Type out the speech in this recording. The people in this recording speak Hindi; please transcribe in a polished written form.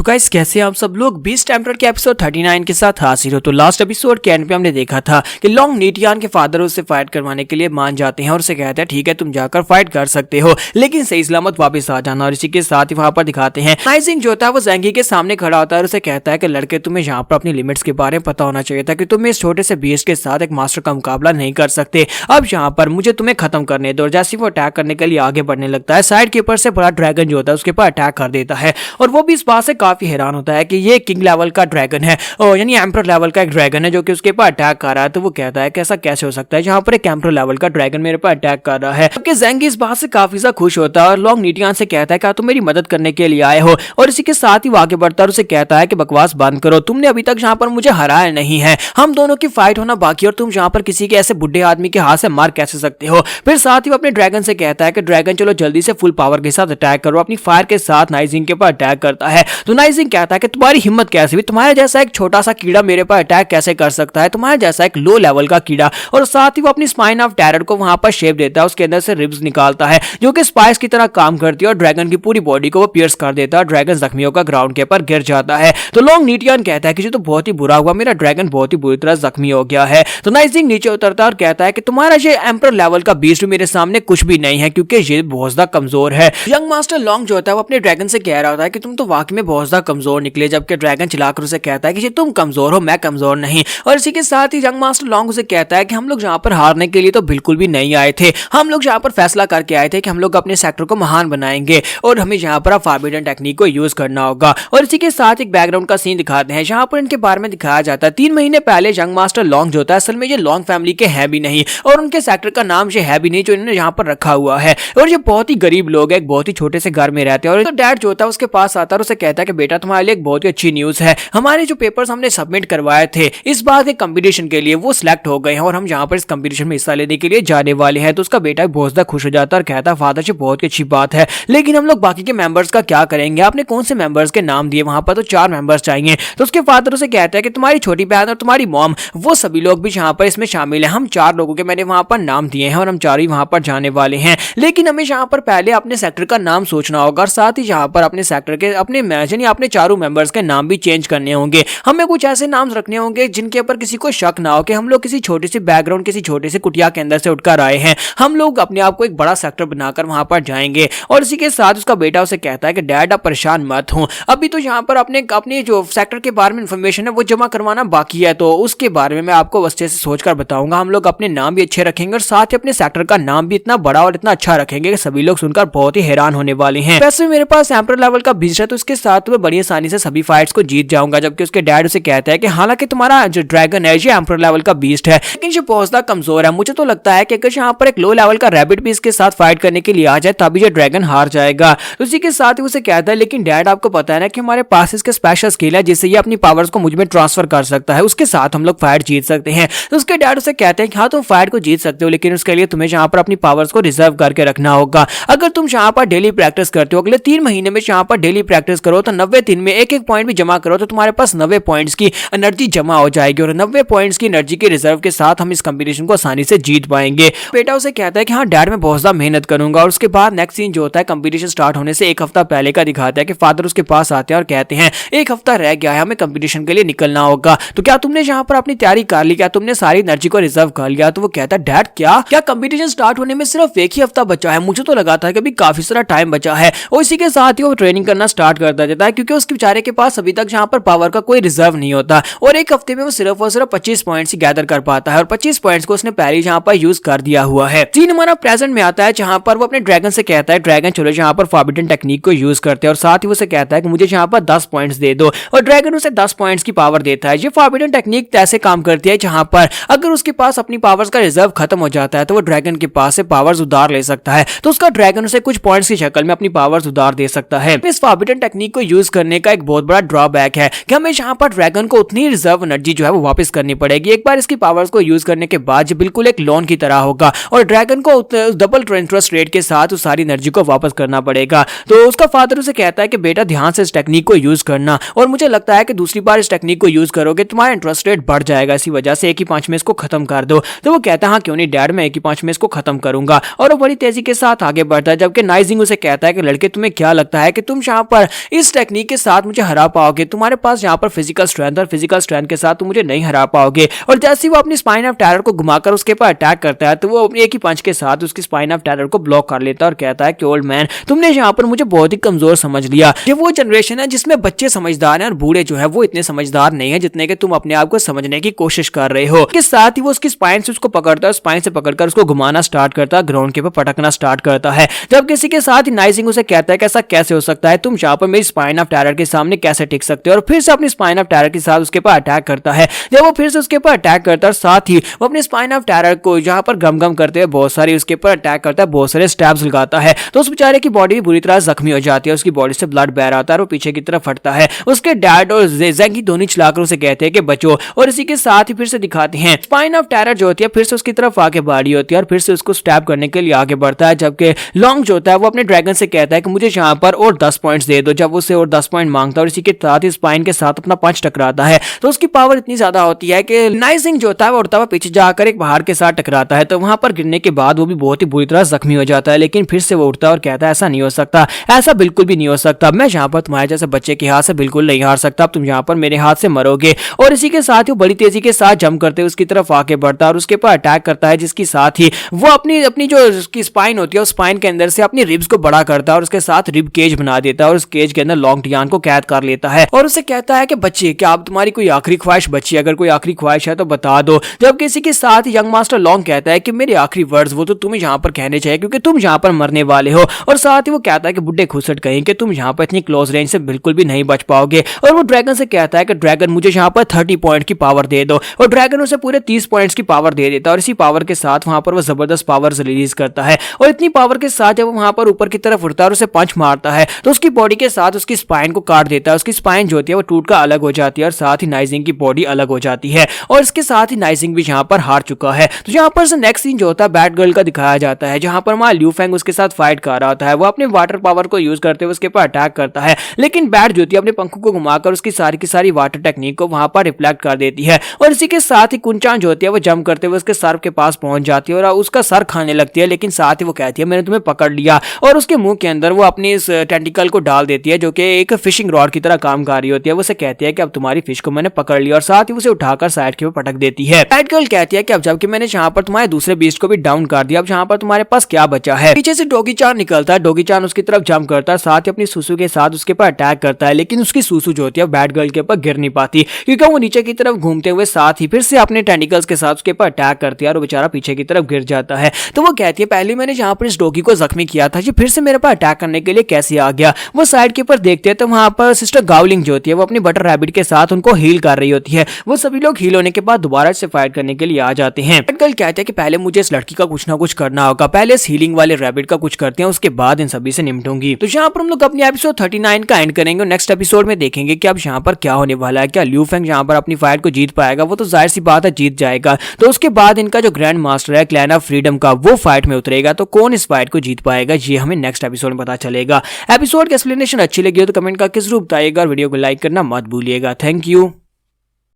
तो गाइस कैसे आप सब लोग बीस्ट एम्परर के एपिसोड 39 के साथ हाजिर हो। तो लास्ट एपिसोड के एंड पे हमने देखा था कि लॉन्ग नीटियान के फादर उससे फाइट करवाने के लिए मान जाते हैं और उसे कहते हैं ठीक है तुम जाकर फाइट कर सकते हो, लेकिन सही सलामत वापस आ जाना। और इसी के साथ ही वहां पर दिखाते हैं नाइजिंग जो होता है वो ज़ेंगी के सामने खड़ा होता है और उसे कहता है कि लड़के तुम्हें यहाँ पर अपनी लिमिट्स के बारे में पता होना चाहिए था कि तुम इस छोटे से बीस्ट के साथ एक मास्टर का मुकाबला नहीं कर सकते। अब यहाँ पर मुझे तुम्हें खत्म करने दो। जैसे वो अटैक करने के लिए आगे बढ़ने लगता है, साइड के ऊपर से बड़ा ड्रैगन जो होता है उसके ऊपर अटैक कर देता है और वो भी इस बात से काफी हैरान होता है कि ये किंग लेवल का ड्रैगन है, यानी एम्परर लेवल का एक ड्रैगन है जो कि उसके ऊपर अटैक कर रहा है। तो वो कहता है कि ऐसा कैसे हो सकता है जहां पर एक एम्परर लेवल का ड्रैगन मेरे पर अटैक कर रहा है। जबकि ज़ेंगी इस बात से काफी ज्यादा खुश होता है और लॉन्ग नीटियान से कहता है कि तुम मेरी मदद करने के लिए आए हो। और इसी के साथ ही वो आगे बढ़ता है और उसे कहता है कि बकवास बंद करो, तुमने अभी तक जहां पर मुझे हराया नहीं है, हम दोनों की फाइट होना बाकी और तुम जहां पर किसी के ऐसे बुढ़े आदमी के हाथ से मार कैसे सकते हो। फिर साथ ही वो अपने ड्रैगन से कहता है कि ड्रैगन चलो जल्दी से फुल पावर के साथ अटैक करो। अपनी फायर के साथ नाइजिंग के ऊपर अटैक करता है। तो नाइजिंग कहता है कि तुम्हारी हिम्मत कैसे हुई, तुम्हारे जैसा एक छोटा सा कीड़ा मेरे पर अटैक कैसे कर सकता है, तुम्हारे जैसा एक लो लेवल का कीड़ा। और साथ ही वो अपनी स्पाइन ऑफ टेरर को वहां पर शेप देता है, उसके अंदर से रिब्स निकालता है जो कि स्पाइस की तरह काम करती है और ड्रैगन की पूरी बॉडी को वो पियर्स कर देता है। ड्रैगन जख्मी होकर ग्राउंड के ऊपर गिर जाता है। तो लॉन्ग नीटियान कहता है कि जो तो बहुत ही बुरा हुआ, मेरा ड्रैगन बहुत ही बुरी तरह जख्मी हो गया है। तो नाइजिंग नीचे उतरता है और कहता है कि तुम्हारा ये एम्परर लेवल का बीस्ट मेरे सामने कुछ भी नहीं है क्योंकि ये बहुत ज्यादा कमजोर है। यंग मास्टर लॉन्ग जो होता है वो अपने ड्रैगन से कह रहा होता है कि तुम तो वाकई में बहुत ज्यादा कमजोर निकले, जबकि ड्रैगन चिल्लाकर उसे कहता है कि ये तुम कमजोर हो, मैं कमजोर नहीं। और इसी के साथ ही यंग मास्टर लॉन्ग उसे कहता है कि हम लोग यहाँ पर हारने के लिए तो बिल्कुल भी नहीं आए थे, हम लोग यहाँ पर फैसला करके आए थे कि हम लोग अपने सेक्टर को महान बनाएंगे और हमें यहाँ पर फॉरबिडन टेक्निक को यूज करना होगा। और इसी के साथ एक बैकग्राउंड का सीन दिखाते हैं जहाँ पर इनके बारे में दिखाया जाता है 3 महीने पहले यंग मास्टर लॉन्ग जो होता है असल में ये लॉन्ग फैमिली के है भी नहीं और उनके सेक्टर का नाम ये है भी नहीं जो इन्होंने यहाँ पर रखा हुआ है। और ये बहुत ही गरीब लोग हैं, बहुत ही छोटे से घर में रहते हैं। और तो डैड जो होता है उसके पास आता है और उसे कहता है कि बेटा तुम्हारे लिए एक बहुत ही अच्छी न्यूज है, हमारे जो पेपर्स हमने सबमिट करवाए थे इस बार के कंपटीशन के लिए वो सिलेक्ट हो गए हैं और हम यहाँ पर इस कंपटीशन में हिस्सा लेने के लिए जाने वाले हैं। तो उसका बेटा बहुत ज्यादा खुश हो जाता है और कहता है फादर जी बहुत ही अच्छी बात है, लेकिन हम लोग बाकी के मेंबर्स का क्या करेंगे, आपने कौन से मेंबर्स के नाम दिए, वहां पर तो 4 मेंबर्स चाहिए। तो उसके फादर उसे कहता है कि तुम्हारी छोटी बहन और तुम्हारी मॉम वो सभी लोग भी यहाँ पर इसमें शामिल है, हम 4 लोगों के मैंने वहां पर नाम दिए हैं और हम 4 ही वहां पर जाने वाले हैं, लेकिन हमें यहाँ पर पहले अपने सेक्टर का नाम सोचना होगा और साथ ही यहाँ पर अपने सेक्टर के अपने चारों मेंबर्स के नाम भी चेंज करने होंगे। हमें कुछ ऐसे नाम रखने होंगे जिनके ऊपर किसी को शक ना हो कि हम लोग किसी छोटी सी बैकग्राउंड किसी छोटे से कुटिया के अंदर से उठकर आए हैं, हम लोग अपने आप को एक बड़ा सेक्टर बनाकर वहां पर जाएंगे। और इसी के साथ उसका बेटा उसे कहता है कि डैड आप परेशान मत हो, अभी तो यहाँ पर अपने जो सेक्टर के बारे में इंफॉर्मेशन है वो जमा करवाना बाकी है, तो उसके बारे में मैं आपको अच्छे से सोचकर बताऊंगा। हम लोग अपने नाम भी अच्छे रखेंगे और साथ ही अपने सेक्टर का नाम भी इतना बड़ा और इतना अच्छा रखेंगे कि सभी लोग सुनकर बहुत ही हैरान होने वाले हैं। वैसे मेरे पास एम्परर लेवल का बीस्ट है तो उसके साथ मैं बड़ी आसानी से सभी फाइट्स को जीत जाऊंगा। जबकि उसके डैड उसे कहता है कि हालांकि तुम्हारा जो ड्रैगन है ये एम्परर लेवल का बीस्ट है लेकिन ये बहुत ज्यादा कमजोर है, मुझे तो लगता है कि अगर यहाँ पर एक लो लेवल का रैबिट भी इसके साथ फाइट करने के लिए आ जाए तभी ये ड्रैगन हार जाएगा। उसी के साथ ही उसे कहता है लेकिन डैड आपको पता है ना कि हमारे पास इसके स्पेशल स्किल है जिससे ये अपनी पावर्स को मुझ में ट्रांसफर कर सकता है, उसके साथ हम लोग फाइट जीत सकते हैं। तो उसके डैड उसे कहते हैं कि हाँ तुम फाइट को जीत सकते हो लेकिन उसके लिए तुम्हें यहाँ पर अपनी पावर्स को रिजर्व करके रखना होगा। अगर तुम यहाँ पर डेली प्रैक्टिस करते हो, अगले 3 महीने में यहाँ पर डेली प्रैक्टिस करो तो 90 दिन में एक पॉइंट भी जमा करो तो तुम्हारे पास 90 पॉइंट्स की एनर्जी जमा हो जाएगी और 90 पॉइंट्स की एनर्जी के रिजर्व के साथ हम इस कंपटीशन को आसानी से जीत पाएंगे। बेटा उसे कहता है कि हाँ डैड मैं बहुत ज्यादा मेहनत करूंगा। और उसके बाद नेक्स्ट सीन जो होता है कंपटीशन स्टार्ट होने से 1 हफ्ता पहले का दिखाता है कि फादर उसके पास आते हैं और कहते हैं 1 हफ्ता रह गया है, हमें कंपटीशन के लिए निकलना होगा, तो क्या तुमने यहाँ पर अपनी तैयारी कर ली, क्या तुमने सारी एनर्जी को रिजर्व कर लिया। तो वो कहता है डैड क्या कंपटीशन स्टार्ट होने में सिर्फ 1 ही हफ्ता बचा है, मुझे तो लगा था कि अभी काफी सारा टाइम बचा है। और इसी के साथ ही वो ट्रेनिंग करना स्टार्ट कर देता है क्योंकि उसके बेचारे के पास अभी तक यहाँ पर पावर का कोई रिजर्व नहीं होता और 1 हफ्ते में वो सिर्फ और सिर्फ 25 पॉइंट्स ही गैदर कर पाता है और 25 पॉइंट्स को उसने पहले यहाँ पर यूज कर दिया हुआ है। सीन हमारा प्रेजेंट में आता है जहाँ पर वो अपने ड्रैगन से कहता है ड्रैगन चलो यहाँ पर फॉरबिडन टेक्निक को यूज करते हैं और साथ ही उसे कहता है कि मुझे यहाँ पर 10 पॉइंट्स दे दो और ड्रैगन उसे 10 पॉइंट्स की पावर देता है। ये फॉरबिडन टेक्निक ऐसे काम करती है जहाँ पर अगर उसके पास अपनी पावर्स का रिजर्व खत्म हो जाता है तो वो ड्रैगन के पास से पावर्स उधार ले सकता है, तो उसका ड्रैगन उसे कुछ पॉइंट्स की शक्ल में अपनी पावर्स उधार दे सकता है। इस फॉरबिडन टेक्निक को यूज करने का एक बहुत बड़ा ड्रॉबैक है कि हमें यहाँ पर ड्रैगन को उतनी रिजर्व एनर्जी जो है वो वापस करनी पड़ेगी। एक बार इसकी पावर्स को यूज करने के बाद ये बिल्कुल एक लोन की तरह होगा और ड्रैगन को डबल इंटरेस्ट रेट के साथ उस सारी एनर्जी को वापस करना पड़ेगा। तो उसका फादर उसे कहता है कि बेटा ध्यान से इस टेक्निक को यूज करना और मुझे लगता है कि दूसरी बार इस टेक्निक को यूज करोगे तुम्हारा इंटरेस्ट रेट बढ़ जाएगा, इसी वजह से 1 ही 5 में इसको खत्म कर दो। तो वो कहता है हाँ क्यों नहीं डैड मैं 1 ही 5 में इसको खत्म करूंगा और वो बड़ी तेजी के साथ आगे बढ़ता है। जबकि नाइजिंग उसे कहता है कि लड़के तुम्हें क्या लगता है कि तुम यहाँ पर इस टेक्निक के साथ मुझे हरा पाओगे, तुम्हारे पास यहाँ पर फिजिकल स्ट्रेंथ और फिजिकल स्ट्रेंथ के साथ तुम मुझे नहीं हरा पाओगे। और जैसे ही वो अपनी स्पाइन ऑफ टेरर को घुमाकर उसके ऊपर अटैक करता है तो वो अपने एक ही पंच के साथ उसकी स्पाइन ऑफ टेरर को ब्लॉक कर लेता है और कहता है कि ओल्ड मैन, तुमने यहाँ पर मुझे बहुत ही कमजोर समझ लिया। ये वो जनरेशन है जिसमें बच्चे समझदार हैं और बूढ़े जो है वो इतने समझदार नहीं है जितने कि तुम अपने आप को समझने की कोशिश कर रहे हो। के साथ ही वो उसकी स्पाइन से उसको पकड़ता है, स्पाइन से पकड़कर उसको घुमाना स्टार्ट करता है, ग्राउंड के ऊपर पटकना स्टार्ट करता है। जब किसी के साथ ही नाइजिंग उसे कहता है कि ऐसा कैसे हो सकता है, तुम यहाँ पर मेरी स्पाइन ऑफ टेरर के सामने कैसे टिक सकते हो, और फिर से अपनी स्पाइन ऑफ टेरर के साथ उसके ऊपर अटैक करता है। जब वो फिर से उसके ऊपर अटैक करता है, साथ ही वो अपनी स्पाइन ऑफ टेरर को यहाँ पर गम गम करते हुए बहुत सारी उसके ऊपर अटैक करता है, बहुत सारे स्टैब्स लगाता है। तो उस बेचारे की बॉडी भी बुरी तरह जख्मी हो जाती है, उसकी बॉडी से ब्लड बह रहा था और वो पीछे की तरफ फटता है। उसके डैड और ज़ेंगी दोनों चिल्लाकर उसे कहते हैं कि बचो, और इसी के साथ ही फिर से दिखाते हैं स्पाइन ऑफ टेरर जो होती है फिर से उसकी तरफ आके बाड़ी होती है और फिर से उसको स्टैब करने के लिए आगे बढ़ता है। जबकि लॉन्ग जो होता है वो अपने ड्रैगन से कहता है कि मुझे यहाँ पर और 10 पॉइंट्स दे दो। जब उसे और 10 पॉइंट मांगता है और इसी के साथ ही स्पाइन के साथ अपना पंच टकराता है तो उसकी पावर इतनी ज्यादा होती है कि नाइजिंग जो होता है वो उड़ता हुआ पीछे जाकर एक पहाड़ के साथ टकराता है। तो वहां पर गिरने के बाद वो भी बहुत ही बुरी तरह जख्मी हो जाता है, लेकिन फिर से वो उठता है और कहता है ऐसा नहीं हो सकता, ऐसा बिल्कुल भी नहीं हो सकता, मैं यहाँ पर तुम्हारे जैसे बच्चे के हाथ से बिल्कुल नहीं हार सकता, तुम यहाँ पर मेरे हाथ से मरोगे। और इसी के साथ ही वो बड़ी तेजी के साथ जंप करते हुए उसकी तरफ आके बढ़ता है और उसके ऊपर अटैक करता है, जिसकी साथ ही वो अपनी अपनी जो उसकी स्पाइन होती है उस स्पाइन के अंदर से अपनी रिब्स को बड़ा करता है और उसके साथ रिब केज बना देता है और उस केज के अंदर लॉन्ग टियान को कैद कर लेता है और उसे कहता है कि बच्चे, क्या अब तुम्हारी कोई आखिरी ख्वाहिश बची, अगर कोई आखिरी ख्वाहिश है तो बता दो। जब किसी के साथ यंग मास्टर लॉन्ग कहता है कि मेरे आखिरी वर्ड्स वो तो तुम्हें यहाँ पर कहने चाहिए क्योंकि तुम यहाँ पर मरने वाले हो। और साथ ही वो कहता है कि बुड्ढे खुसट कहें कि तुम यहाँ पर इतनी क्लोज रेंज से बिल्कुल भी नहीं बच पाओगे। और वो ड्रैगन से कहता है कि ड्रैगन मुझे यहाँ पर 30 पॉइंट की पावर दे दो, और ड्रैगन उसे पूरे 30 पॉइंट्स की पावर दे देता है। और इसी पावर के साथ वहां पर वो जबरदस्त पावर रिलीज करता है और इतनी पावर के साथ जब वो वहां पर ऊपर की तरफ उड़ता है और उसे पंच मारता है तो उसकी बॉडी के साथ उसकी स्पाइन को काट देता है। उसकी स्पाइन जो होती है वो टूट कर अलग हो जाती है और साथ ही नाइजिंग की बॉडी अलग हो जाती है और इसके साथ ही नाइजिंग भी यहाँ पर हार चुका है। तो यहाँ पर नेक्स्ट सीन जो होता है बैट गर्ल का दिखाया जाता है, जहां पर वहां ल्यू फेंग उसके साथ फाइट कर रहा होता है। वो अपने वाटर पावर को यूज करते हुए उसके ऊपर अटैक करता है, लेकिन बैट जो होती है अपने पंखों को घुमाकर उसकी सारी की सारी वाटर टेक्निक को वहां पर रिफ्लेक्ट कर देती है। और इसी के साथ ही कुंचान जो होती है वो जंप करते हुए उसके सर के पास पहुंच जाती है और उसका सर खाने लगती है, लेकिन साथ ही वो कहती है मैंने तुम्हें पकड़ लिया, और उसके मुंह के अंदर वो अपनी इस टेंटिकल को डाल देती है जो कि एक फिशिंग रॉड की तरह काम कर रही होती है। वो उसे कहती है कि अब तुम्हारी फिश को मैंने पकड़ लिया, और साथ ही उसे उठाकर साइड के ऊपर पटक देती है। बैट गर्ल कहती है कि अब जबकि मैंने यहाँ पर तुम्हारे दूसरे बीस्ट को भी डाउन कर दिया, अब यहाँ पर तुम्हारे पास क्या बचा है। पीछे से डॉगी चान निकलता है, डॉगी चान उसकी तरफ जंप करता है, साथ ही अपनी सुसु के साथ उसके ऊपर अटैक करता है, लेकिन उसकी सुसु जो होती है बैट गर्ल के ऊपर गिर नहीं पाती क्योंकि वो नीचे की तरफ घूमते हुए साथ ही फिर से अपने टेंटिकल्स के साथ उसके ऊपर अटैक करती है और बेचारा पीछे की तरफ गिर जाता है। तो वो कहती है पहले मैंने जहाँ पर इस डॉगी को जख्मी किया था ये फिर से मेरे पर अटैक करने के लिए कैसे आ गया। वो साइड के ऊपर देखते हैं तो वहां पर सिस्टर गावलिंग जो होती है वो अपनी बटर रैबिट के साथ उनको हील कर रही होती है। वो सभी लोग हील होने के बाद दोबारा से फाइट करने के लिए आ जाते हैं। बैट गर्ल कहते हैं कि पहले मुझे इस लड़की का कुछ ना कुछ करना होगा, पहले इस हीलिंग वाले रैबिट का कुछ करते हैं, उसके बाद इन सभी से निपटूंगी। तो यहाँ पर हम लोग अपनी एपिसोड 39 का एंड करेंगे और नेक्स्ट एपिसोड में देखेंगे कि अब यहाँ पर क्या होने वाला है। क्या ल्यू फेंग यहाँ पर अपनी फाइट को जीत पाएगा? वो तो जाहिर सी बात है जीत जाएगा। तो उसके बाद इनका जो ग्रैंड मास्टर है क्लैन ऑफ फ्रीडम का वो फाइट में उतरेगा, तो कौन इस फाइट को जीत पाएगा ये हमें नेक्स्ट एपिसोड में पता चलेगा। एपिसोड की एक्सप्लेनेशन अच्छी लगी हो तो कमेंट करके जरूर बताइएगा और वीडियो को लाइक करना मत भूलिएगा। Thank you.